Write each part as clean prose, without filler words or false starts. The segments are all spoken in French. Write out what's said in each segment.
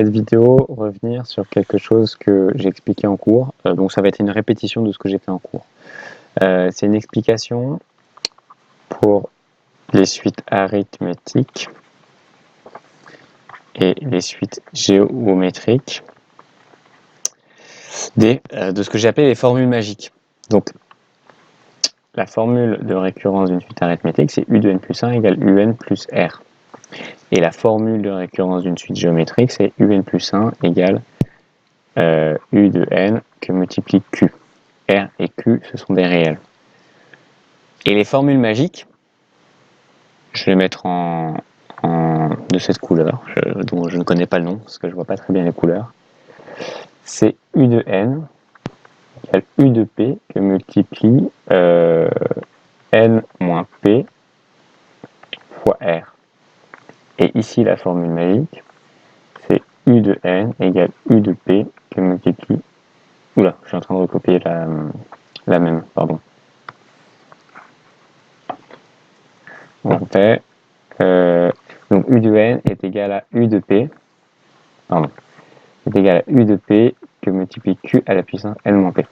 Cette vidéo, revenir sur quelque chose que j'ai expliqué en cours. Donc ça va être une répétition de ce que j'ai fait en cours. C'est une explication pour les suites arithmétiques et les suites géométriques de ce que j'ai appelé les formules magiques. Donc la formule de récurrence d'une suite arithmétique, c'est U de n plus 1 égale UN plus R. Et la formule de récurrence d'une suite géométrique, c'est UN plus 1 égale U de n que multiplie Q. R et Q, ce sont des réels. Et les formules magiques, je vais les mettre de cette couleur, dont je ne connais pas le nom, parce que je ne vois pas très bien les couleurs. C'est U de n égale U de P que multiplie n moins P fois R. Et ici, la formule magique, c'est U de n égale U de P que multiplie... Oula, je suis en train de recopier la même, pardon. On fait... donc U de n est égal à U de P, pardon, est égal à U de P que multiplie Q à la puissance n moins P.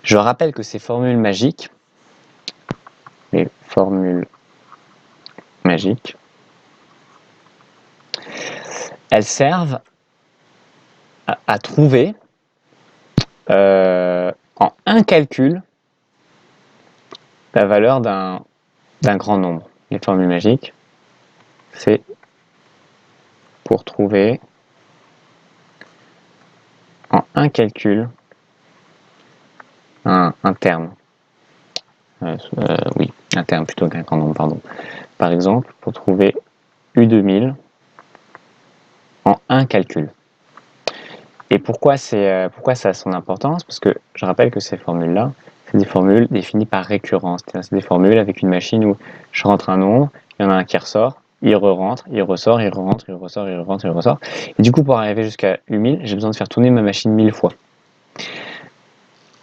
Je rappelle que ces formules magiques, les formules magiques, elles servent à trouver en un calcul la valeur d'un grand nombre. Les formules magiques, c'est pour trouver en un calcul un terme. Oui, un terme plutôt qu'un grand nombre, pardon. Par exemple, pour trouver U de 1000 en un calcul. Et pourquoi ça a son importance? Parce que je rappelle que ces formules-là, c'est des formules définies par récurrence. C'est des formules avec une machine où je rentre un nombre, il y en a un qui ressort, il re-rentre, il ressort, il re-rentre, il ressort, il re-rentre, il ressort. Et du coup, pour arriver jusqu'à U1000, j'ai besoin de faire tourner ma machine 1000 fois.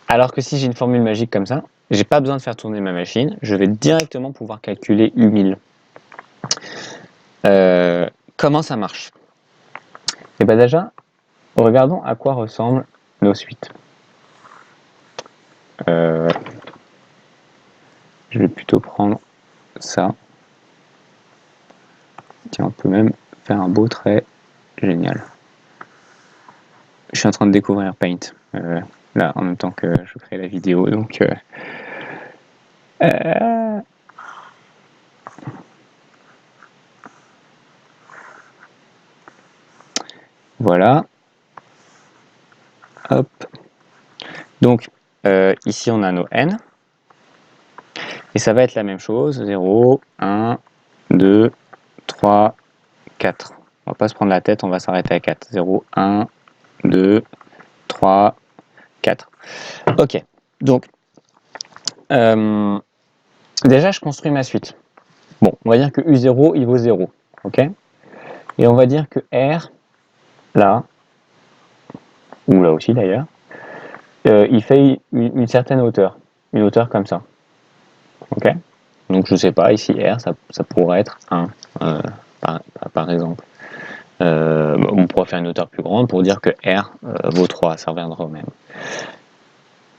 Alors que si j'ai une formule magique comme ça, j'ai pas besoin de faire tourner ma machine, je vais directement pouvoir calculer U1000. Comment ça marche? Et bien déjà, regardons à quoi ressemblent nos suites. Je vais plutôt prendre ça. Tiens, on peut même faire un beau trait. Génial. Je suis en train de découvrir Paint. Là, en même temps que je crée la vidéo. Donc, voilà. Hop. Donc, ici, on a nos n. Et ça va être la même chose. 0, 1, 2, 3, 4. On va pas se prendre la tête, on va s'arrêter à 4. 0, 1, 2, 3, 4. Ok. Donc, déjà, je construis ma suite. Bon, on va dire que U0, il vaut 0. Ok. Et on va dire que R, là, ou là aussi d'ailleurs, il fait une certaine hauteur. Une hauteur comme ça. Ok. Donc, je sais pas, ici R, ça pourrait être 1, par exemple. On pourrait faire une hauteur plus grande pour dire que R vaut 3, ça reviendra au même.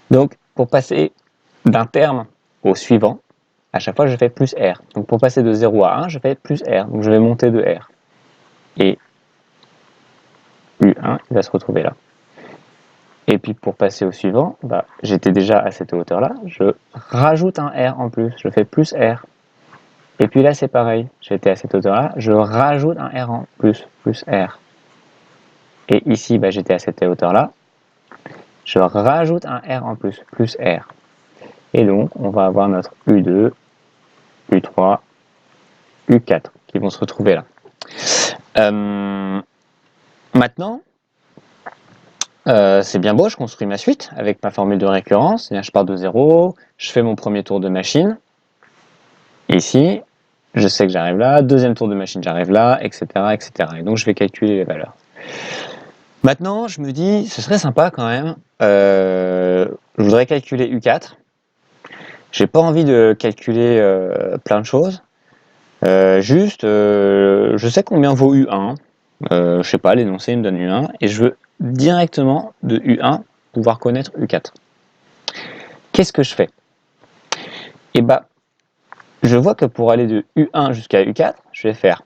Donc, pour passer d'un terme au suivant, à chaque fois je fais plus R. Donc pour passer de 0 à 1, je fais plus R. Donc je vais monter de R. Et U1, il va se retrouver là. Et puis pour passer au suivant, j'étais déjà à cette hauteur-là, je rajoute un R en plus, je fais plus R. Et puis là c'est pareil, j'étais à cette hauteur-là, je rajoute un R en plus, plus R. Et ici, j'étais à cette hauteur-là, je rajoute un R en plus, plus R. Et donc, on va avoir notre U2, U3, U4 qui vont se retrouver là. Maintenant, c'est bien beau, je construis ma suite avec ma formule de récurrence. Je pars de 0, je fais mon premier tour de machine. Ici, je sais que j'arrive là, deuxième tour de machine, j'arrive là, etc., etc. Et donc, je vais calculer les valeurs. Maintenant, je me dis, ce serait sympa quand même. Je voudrais calculer U4. J'ai pas envie de calculer plein de choses. Je sais combien vaut U1. je sais pas, l'énoncé me donne U1, et je veux directement de U1 pouvoir connaître U4. Qu'est-ce que je fais? Et bah, je vois que pour aller de U1 jusqu'à U4, je vais faire...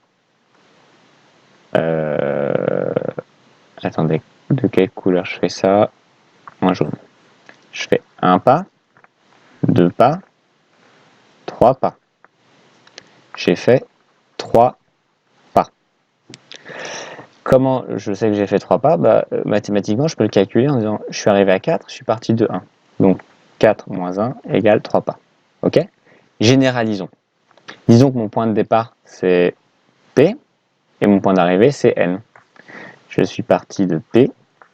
attendez, de quelle couleur je fais ça? En jaune. Je fais un pas, 2 pas, 3 pas. J'ai fait 3 pas. Comment je sais que j'ai fait 3 pas? Bah, mathématiquement, je peux le calculer en disant je suis arrivé à 4, je suis parti de 1. Donc 4 moins 1 égale 3 pas. Ok? Généralisons. Disons que mon point de départ c'est P et mon point d'arrivée c'est N. Je suis parti de P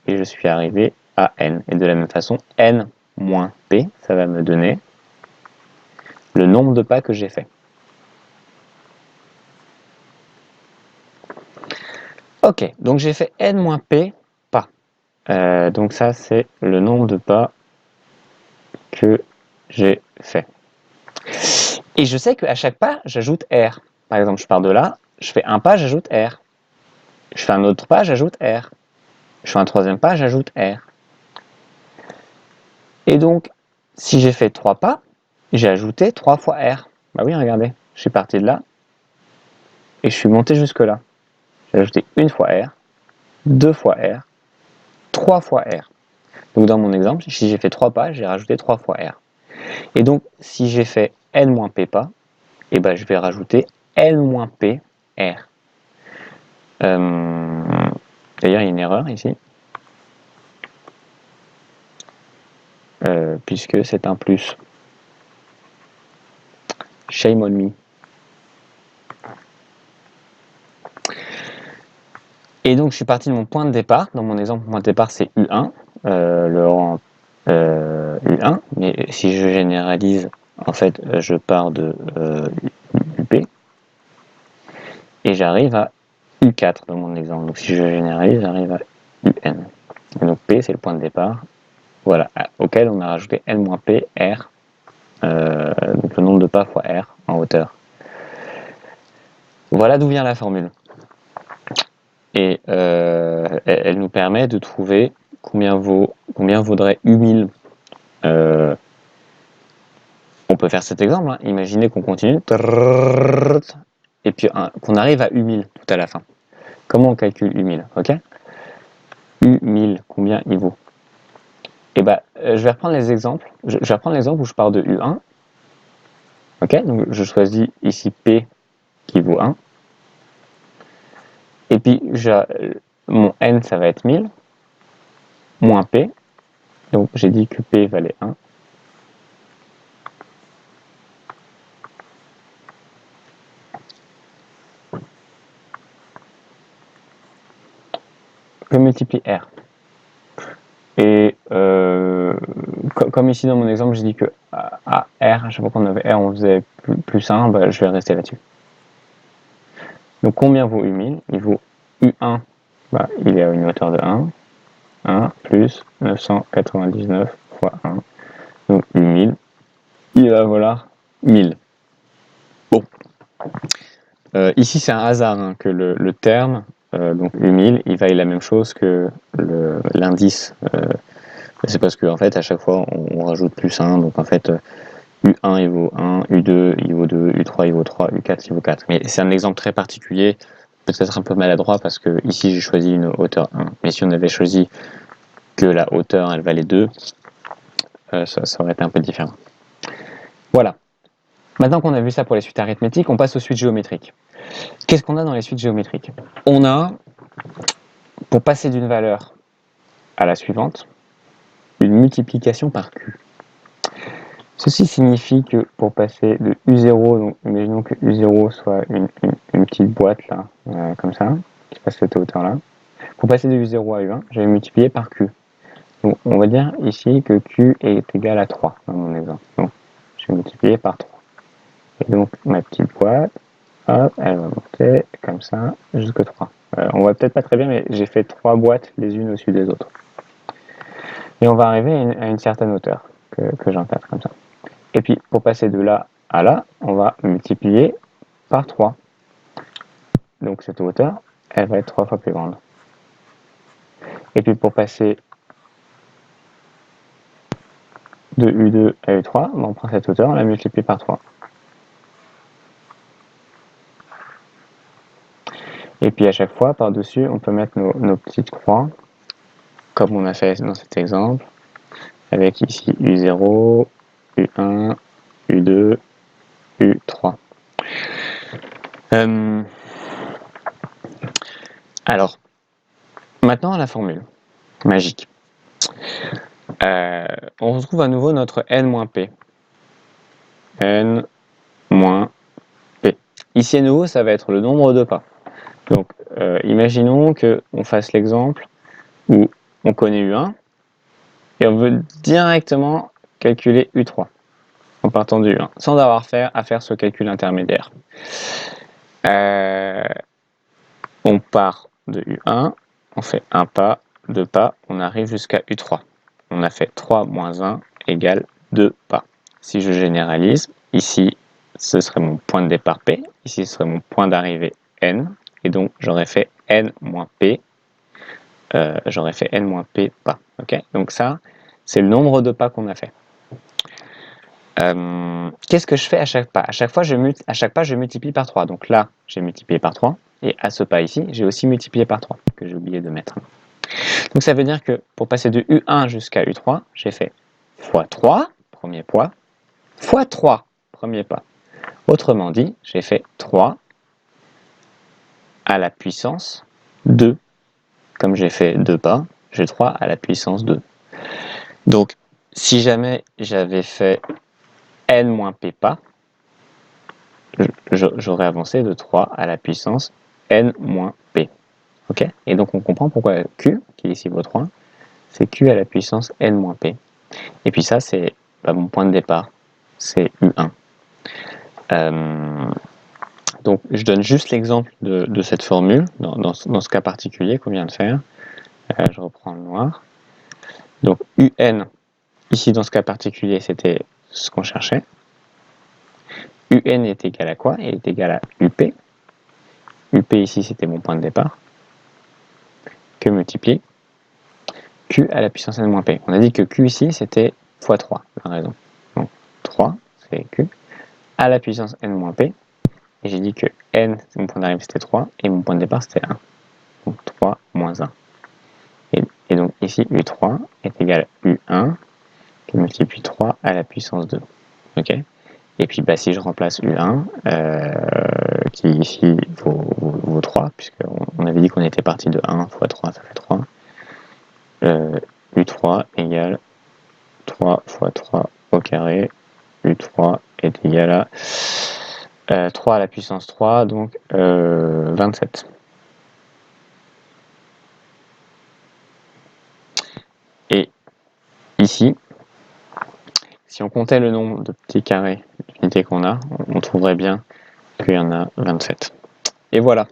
et je suis arrivé à N. Et de la même façon, N moins P, ça va me donner le nombre de pas que j'ai fait. Ok, donc j'ai fait N moins P pas. Donc ça, c'est le nombre de pas que j'ai fait. Et je sais qu'à chaque pas, j'ajoute R. Par exemple, je pars de là, je fais un pas, j'ajoute R. Je fais un autre pas, j'ajoute R. Je fais un troisième pas, j'ajoute R. Et donc, si j'ai fait 3 pas, j'ai ajouté 3 fois R. Bah oui, regardez, je suis parti de là et je suis monté jusque là. J'ai ajouté une fois R, 2 fois R, 3 fois R. Donc dans mon exemple, si j'ai fait 3 pas, j'ai rajouté 3 fois R. Et donc, si j'ai fait N moins P pas, et ben, je vais rajouter N moins P R. D'ailleurs, il y a une erreur ici, puisque c'est un plus. Shame on me. Et donc, je suis parti de mon point de départ. Dans mon exemple, mon point de départ, c'est U1, le rang U1. Mais si je généralise, en fait, je pars de UP. Et j'arrive à U4 dans mon exemple. Donc, si je généralise, j'arrive à UN. Et donc, P, c'est le point de départ. Voilà, auquel on a rajouté N-P, R. Donc, le nombre de pas fois R en hauteur. Voilà d'où vient la formule. Et elle nous permet de trouver combien vaudrait U1000. On peut faire cet exemple. Hein. Imaginez qu'on continue. Et puis qu'on arrive à U1000 tout à la fin. Comment on calcule U1000? Ok, U1000, combien il vaut? Et ben, je vais reprendre les exemples. Je vais reprendre l'exemple où je pars de U1. Ok, donc je choisis ici P qui vaut 1. Et puis, mon N, ça va être 1000, moins P. Donc, j'ai dit que P valait 1. Je multiplie R. Et comme ici dans mon exemple, j'ai dit que à R, à chaque fois qu'on avait R, on faisait plus 1, bah, je vais rester là-dessus. Donc, combien vaut U1000? Il vaut U1, bah, il est à une hauteur de 1. 1 plus 999 fois 1. Donc, U1000, il va valoir 1000. Bon. Ici, c'est un hasard hein, que le terme, donc U1000, il vaille la même chose que l'indice. C'est parce qu'en fait, à chaque fois, on rajoute plus 1. Donc, en fait, U1, il vaut 1, U2, il vaut 2, U3, il vaut 3, U4, il vaut 4. Mais c'est un exemple très particulier, peut-être un peu maladroit, parce que ici, j'ai choisi une hauteur 1. Mais si on avait choisi que la hauteur, elle valait 2, ça aurait été un peu différent. Voilà. Maintenant qu'on a vu ça pour les suites arithmétiques, on passe aux suites géométriques. Qu'est-ce qu'on a dans les suites géométriques? On a, pour passer d'une valeur à la suivante, une multiplication par Q. Ceci signifie que pour passer de U0, donc imaginons que U0 soit une petite boîte là, comme ça, qui passe cette hauteur-là. Pour passer de U0 à U1, je vais multiplier par Q. Donc on va dire ici que Q est égal à 3 dans mon exemple. Donc je vais multiplier par 3. Et donc ma petite boîte, hop, elle va monter comme ça jusqu'à 3. On voit peut-être pas très bien, mais j'ai fait 3 boîtes les unes au-dessus des autres. Et on va arriver à une certaine hauteur que j'encadre comme ça. Et puis pour passer de là à là, on va multiplier par 3. Donc cette hauteur, elle va être 3 fois plus grande. Et puis pour passer de U2 à U3, on prend cette hauteur, on la multiplie par 3. Et puis à chaque fois, par-dessus, on peut mettre nos petites croix, comme on a fait dans cet exemple, avec ici U0, U1, U2, U3. Alors, maintenant la formule magique. On retrouve à nouveau notre n-p. n-p. Ici à nouveau, ça va être le nombre de pas. Donc, imaginons qu'on fasse l'exemple où on connaît U1 et on veut directement calculer U3 en partant de U1, sans avoir à faire ce calcul intermédiaire. On part de U1, on fait un pas, 2 pas, on arrive jusqu'à U3. On a fait 3 moins 1 égale 2 pas. Si je généralise, ici, ce serait mon point de départ P, ici, ce serait mon point d'arrivée N, et donc j'aurais fait N moins P, pas. Okay, donc ça, c'est le nombre de pas qu'on a fait. Qu'est-ce que je fais à chaque pas? À chaque pas, je multiplie par 3. Donc là, j'ai multiplié par 3. Et à ce pas ici, j'ai aussi multiplié par 3, que j'ai oublié de mettre. Donc ça veut dire que pour passer de U1 jusqu'à U3, j'ai fait x3, premier poids, fois 3, premier pas. Autrement dit, j'ai fait 3 à la puissance 2. Comme j'ai fait 2 pas, j'ai 3 à la puissance 2. Donc, si jamais j'avais fait n-p pas, j'aurais avancé de 3 à la puissance n-p. Okay, et donc on comprend pourquoi Q, qui est ici votre 3, c'est Q à la puissance n-p. Et puis ça, c'est mon point de départ, c'est U1. Donc je donne juste l'exemple de cette formule, dans ce cas particulier qu'on vient de faire. Je reprends le noir. Donc UN, ici dans ce cas particulier, c'était ce qu'on cherchait. UN est égal à quoi? Il est égal à UP. UP ici, c'était mon point de départ. Que multiplie Q à la puissance n-p. On a dit que Q ici, c'était x3, la raison. Donc 3, c'est Q, à la puissance n-p. Et j'ai dit que n, mon point d'arrivée, c'était 3, et mon point de départ, c'était 1. Donc 3 moins 1. Et donc ici, U3 est égal à U1, qui multiplie 3 à la puissance 2. Okay, et puis si je remplace U1, qui ici vaut 3, puisqu'on avait dit qu'on était parti de 1 fois 3, ça fait 3. U3 égale 3 fois 3 au carré. U3 est égal à 3 à la puissance 3, donc 27. Et ici, si on comptait le nombre de petits carrés d'unités qu'on a, on trouverait bien qu'il y en a 27. Et voilà.